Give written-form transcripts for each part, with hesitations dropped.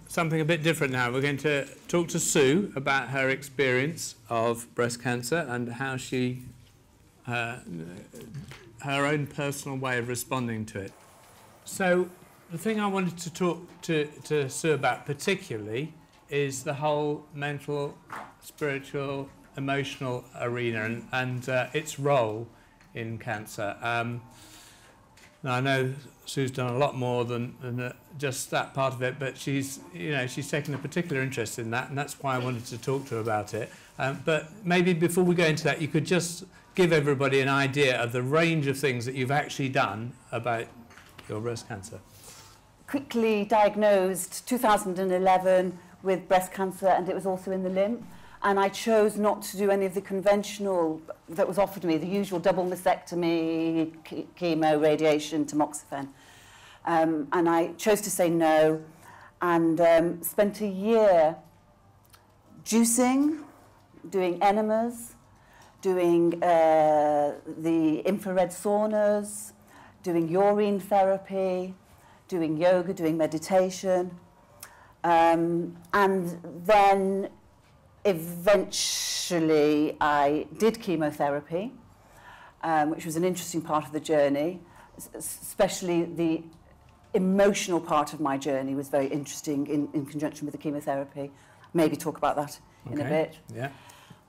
Something a bit different now. We're going to talk to Sue about her experience of breast cancer and how she, her own personal way of responding to it. So the thing I wanted to talk to Sue about particularly is the whole mental, spiritual, emotional arena and its role in cancer. Now I know Sue's done a lot more than just that part of it, but she's taken a particular interest in that, and that's why I wanted to talk to her about it. But maybe before we go into that, you could just give everybody an idea of the range of things that you've actually done about your breast cancer. Quickly diagnosed 2011 with breast cancer, and it was also in the lymph. And I chose not to do any of the conventional that was offered me, the usual double mastectomy, chemo, radiation, tamoxifen. And I chose to say no, and spent a year juicing, doing enemas, doing the infrared saunas, doing urine therapy, doing yoga, doing meditation. And then eventually I did chemotherapy, which was an interesting part of the journey, especially the emotional part of my journey was very interesting in conjunction with the chemotherapy. Maybe talk about that in a bit. Yeah.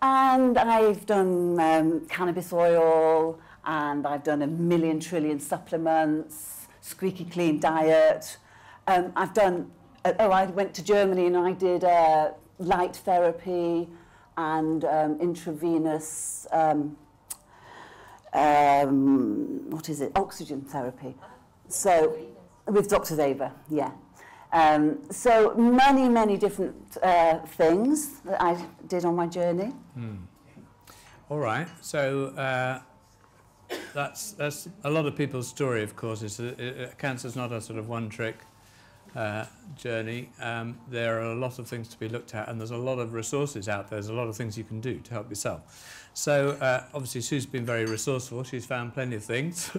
And I've done cannabis oil, and I've done 1,000,000 trillion supplements, squeaky clean diet. I've done, I went to Germany and I did light therapy and intravenous, what is it, oxygen therapy. So, with Dr. Weber, yeah. So many, many different things that I did on my journey. All right, so that's a lot of people's story, of course. Cancer's not a sort of one-trick journey. There are a lot of things to be looked at, and there's a lot of resources out there. There's a lot of things you can do to help yourself. So obviously Sue's been very resourceful. She's found plenty of things.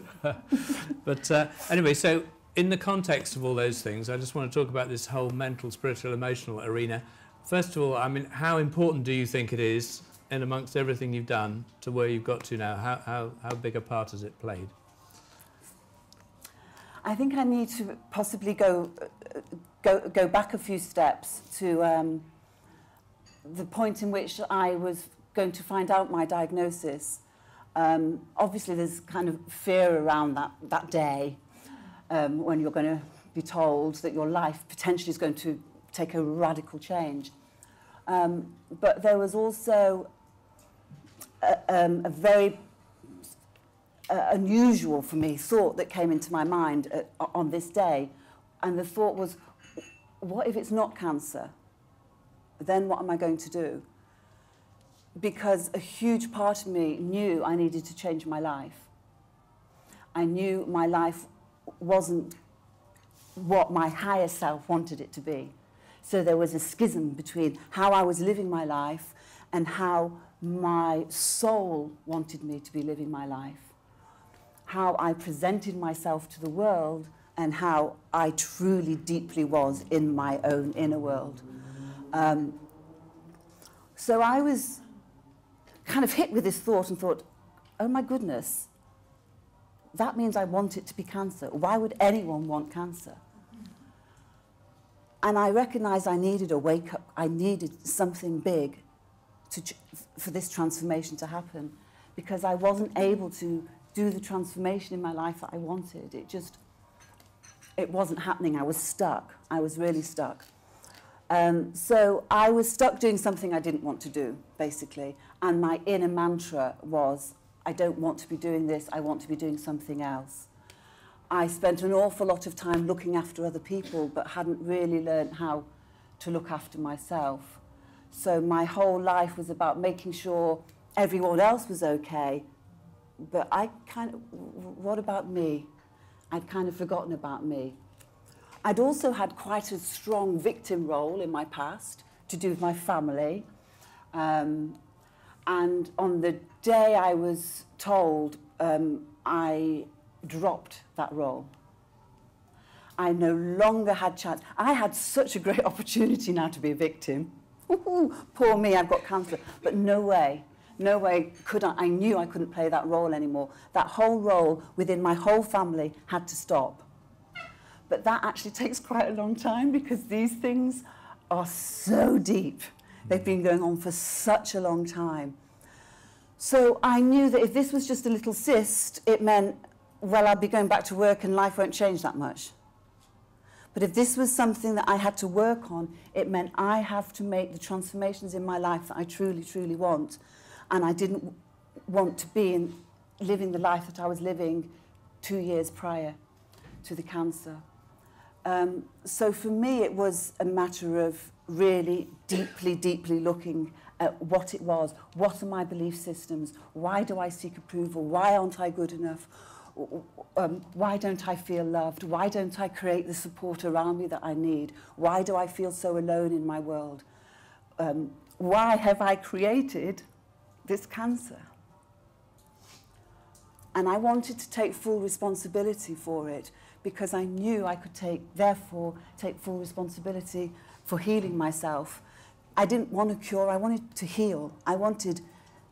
But anyway, so in the context of all those things, I just want to talk about this whole mental, spiritual, emotional arena. First of all, I mean, how important do you think it is, in amongst everything you've done, to where you've got to now? How big a part has it played? I think I need to possibly go back a few steps to the point in which I was going to find out my diagnosis. Obviously, there's kind of fear around that day when you're going to be told that your life potentially is going to take a radical change. But there was also a very unusual for me thought that came into my mind on this day, and the thought was, what if it's not cancer? Then what am I going to do? Because a huge part of me knew I needed to change my life. I knew my life wasn't what my higher self wanted it to be. So there was a schism between how I was living my life and how my soul wanted me to be living my life. How I presented myself to the world and how I truly, deeply was in my own inner world. So I was kind of hit with this thought and thought, oh my goodness, that means I want it to be cancer. Why would anyone want cancer? And I recognized I needed a wake-up. I needed something big for this transformation to happen, because I wasn't able to do the transformation in my life that I wanted. It wasn't happening. I was stuck. I was really stuck. So I was stuck doing something I didn't want to do, basically. And my inner mantra was, I don't want to be doing this. I want to be doing something else. I spent an awful lot of time looking after other people, but hadn't really learned how to look after myself. So my whole life was about making sure everyone else was okay, but what about me? I'd kind of forgotten about me. I'd also had quite a strong victim role in my past to do with my family. And on the day I was told, I dropped that role. I no longer had chance. I had such a great opportunity now to be a victim. Ooh, poor me, I've got cancer. But no way could I knew I couldn't play that role anymore. That whole role within my whole family had to stop. But that actually takes quite a long time because these things are so deep. They've been going on for such a long time. So I knew that if this was just a little cyst, it meant, well, I'd be going back to work and life won't change that much. But if this was something that I had to work on, it meant I have to make the transformations in my life that I truly, truly want. And I didn't want to be living the life that I was living 2 years prior to the cancer. So for me, it was a matter of really deeply, deeply looking at what it was. What are my belief systems? Why do I seek approval? Why aren't I good enough? Why don't I feel loved? Why don't I create the support around me that I need? Why do I feel so alone in my world? Why have I created this cancer? And I wanted to take full responsibility for it because I knew I could therefore take full responsibility for healing myself. I didn't want to cure, I wanted to heal. I wanted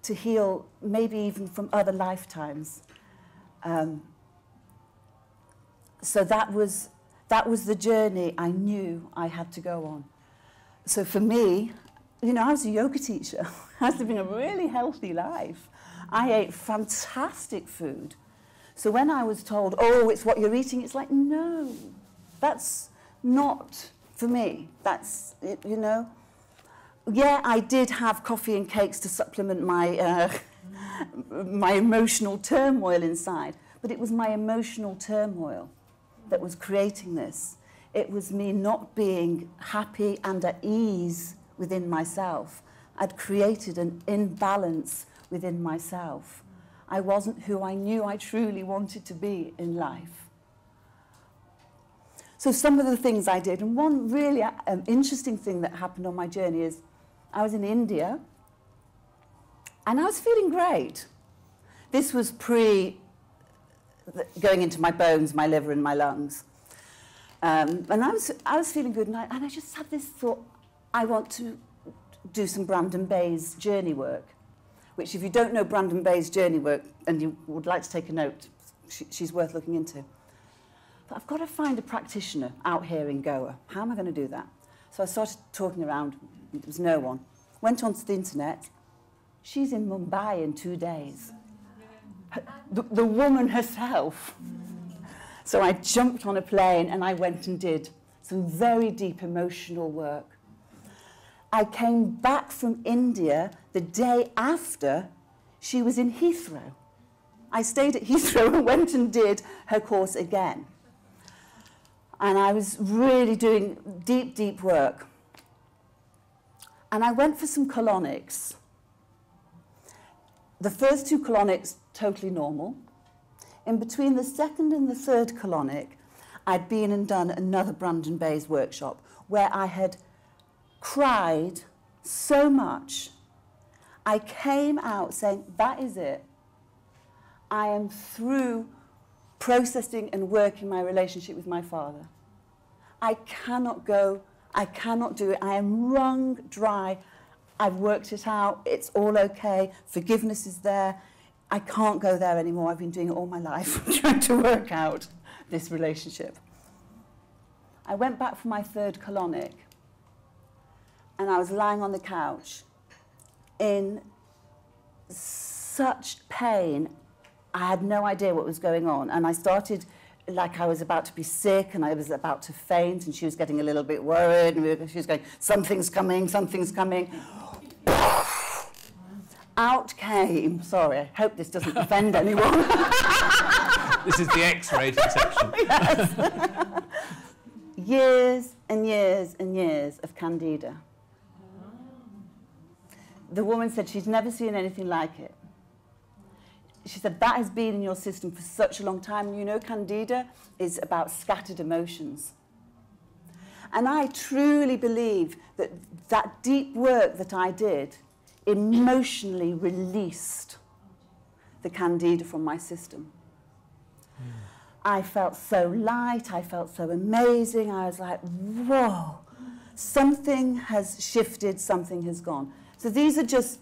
to heal maybe even from other lifetimes. So that was the journey I knew I had to go on. So for me, you know, I was a yoga teacher. I was living a really healthy life. I ate fantastic food. So when I was told, oh, it's what you're eating, it's like, no, that's not for me. That's, you know. Yeah, I did have coffee and cakes to supplement my, my emotional turmoil inside, but it was my emotional turmoil that was creating this. It was me not being happy and at ease within myself. I'd created an imbalance within myself. I wasn't who I knew I truly wanted to be in life. So some of the things I did, and one really interesting thing that happened on my journey is I was in India and I was feeling great. This was pre going into my bones, my liver and my lungs. And I was feeling good and I just had this thought, I want to do some Brandon Bay's journey work, which if you don't know Brandon Bay's journey work and you would like to take a note, she's worth looking into. But I've got to find a practitioner out here in Goa. How am I going to do that? So I started talking around. There was no one. Went onto the internet. She's in Mumbai in 2 days. The woman herself. So I jumped on a plane and I went and did some very deep emotional work. I came back from India the day after she was in Heathrow. I stayed at Heathrow and went and did her course again. And I was really doing deep, deep work. And I went for some colonics. The first 2 colonics, totally normal. In between the second and the third colonic, I'd been and done another Brandon Bay's workshop where I had cried so much. I came out saying, that is it. I am through processing and working my relationship with my father. I cannot go, I cannot do it. I am wrung dry. I've worked it out. It's all okay. Forgiveness is there. I can't go there anymore. I've been doing it all my life, trying to work out this relationship. I went back for my third colonic, and I was lying on the couch in such pain. I had no idea what was going on, and I started like I was about to be sick, and I was about to faint, and she was getting a little bit worried, and she was going, something's coming, something's coming. Out came, sorry, I hope this doesn't offend anyone. This is the X-rated section. Yes. Years and years and years of candida. The woman said she's never seen anything like it. She said, that has been in your system for such a long time. You know, candida is about scattered emotions. And I truly believe that that deep work that I did emotionally released the candida from my system. I felt so light, I felt so amazing. I was like, whoa, something has shifted, something has gone. So these are just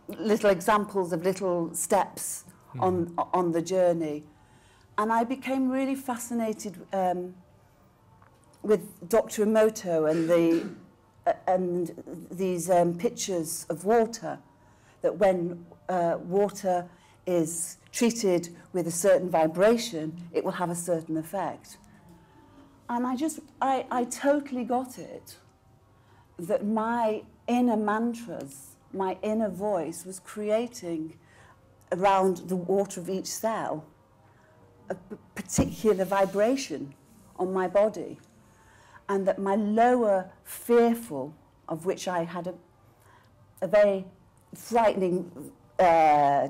little examples of little steps on the journey. And I became really fascinated with Dr. Emoto and these pictures of water, that when water is treated with a certain vibration, it will have a certain effect. And I totally got it, that my inner mantras, my inner voice was creating around the water of each cell a particular vibration on my body. And that my lower fearful, of which I had a very frightening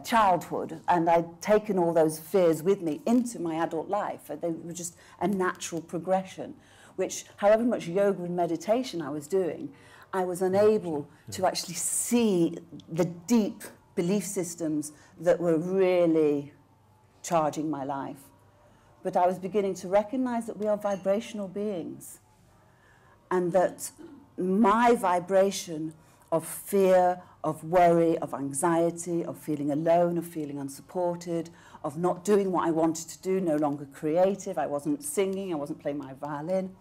childhood, and I'd taken all those fears with me into my adult life. They were just a natural progression, which, however much yoga and meditation I was doing, I was unable to actually see the deep belief systems that were really charging my life. But I was beginning to recognize that we are vibrational beings, and that my vibration of fear, of worry, of anxiety, of feeling alone, of feeling unsupported, of not doing what I wanted to do, no longer creative. I wasn't singing, I wasn't playing my violin.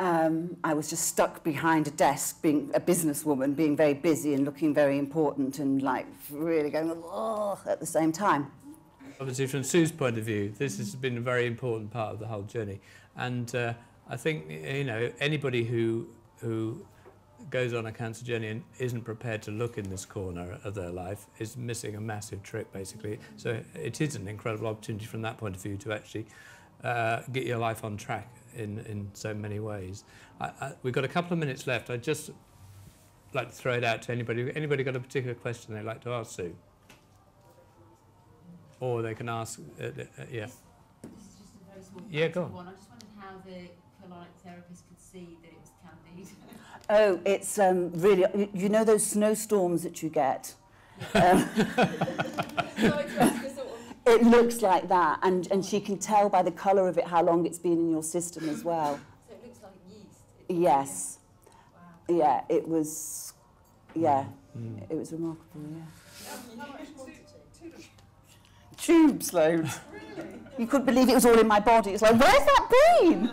I was just stuck behind a desk, being a businesswoman, being very busy and looking very important and like really going, oh, at the same time. Obviously, from Sue's point of view, this has been a very important part of the whole journey. And I think, you know, anybody who goes on a cancer journey and isn't prepared to look in this corner of their life is missing a massive trick, basically. So it is an incredible opportunity from that point of view to actually get your life on track in so many ways. We've got a couple of minutes left. I'd just like to throw it out to anybody. Anybody got a particular question they'd like to ask Sue? Or they can ask, yeah. This is just a very small Go on. one. I just wondered how the colonic therapist could see that it was candida. Oh, it's really, you know those snowstorms that you get? It looks like that, and she can tell by the colour of it how long it's been in your system as well. So it looks like yeast. Yes. Wow. Yeah, it was, yeah, it was remarkable, yeah. How much quantity? Tubes loads. Really? You couldn't believe it was all in my body. It's like, where's that been? You've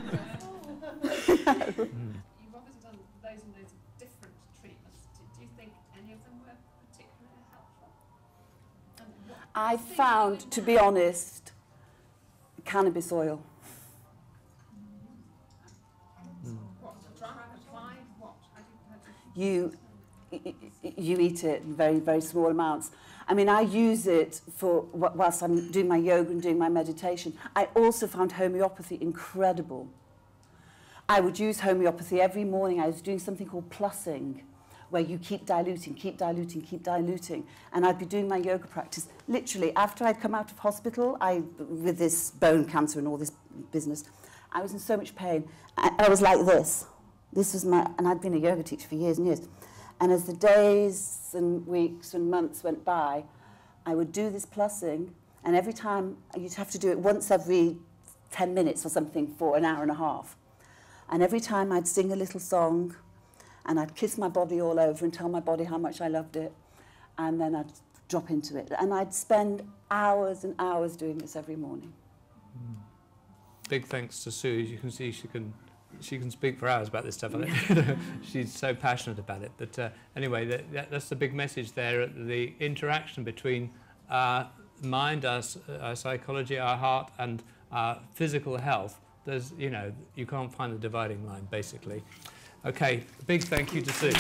obviously done loads and loads of different treatments. Do you think any of them were particularly helpful? I found, to be honest, cannabis oil. What, dry, applied, what? How do you You eat it in very, very small amounts. I mean, I use it for whilst I'm doing my yoga and doing my meditation. I also found homeopathy incredible. I would use homeopathy every morning. I was doing something called plussing, where you keep diluting, keep diluting, keep diluting. And I'd be doing my yoga practice. Literally, after I'd come out of hospital, with this bone cancer and all this business, I was in so much pain. I was like this. This was and I'd been a yoga teacher for years and years. And as the days and weeks and months went by, I would do this plussing, and every time, you'd have to do it once every 10 minutes or something for an hour and a half. And every time I'd sing a little song, and I'd kiss my body all over and tell my body how much I loved it, and then I'd drop into it. And I'd spend hours and hours doing this every morning. Big thanks to Sue. As you can see, she can speak for hours about this stuff. She's so passionate about it. But anyway, that's the big message there. The interaction between our mind, our psychology, our heart, and our physical health. There's, you know, you can't find the dividing line, basically. Okay, big thank you to Sue.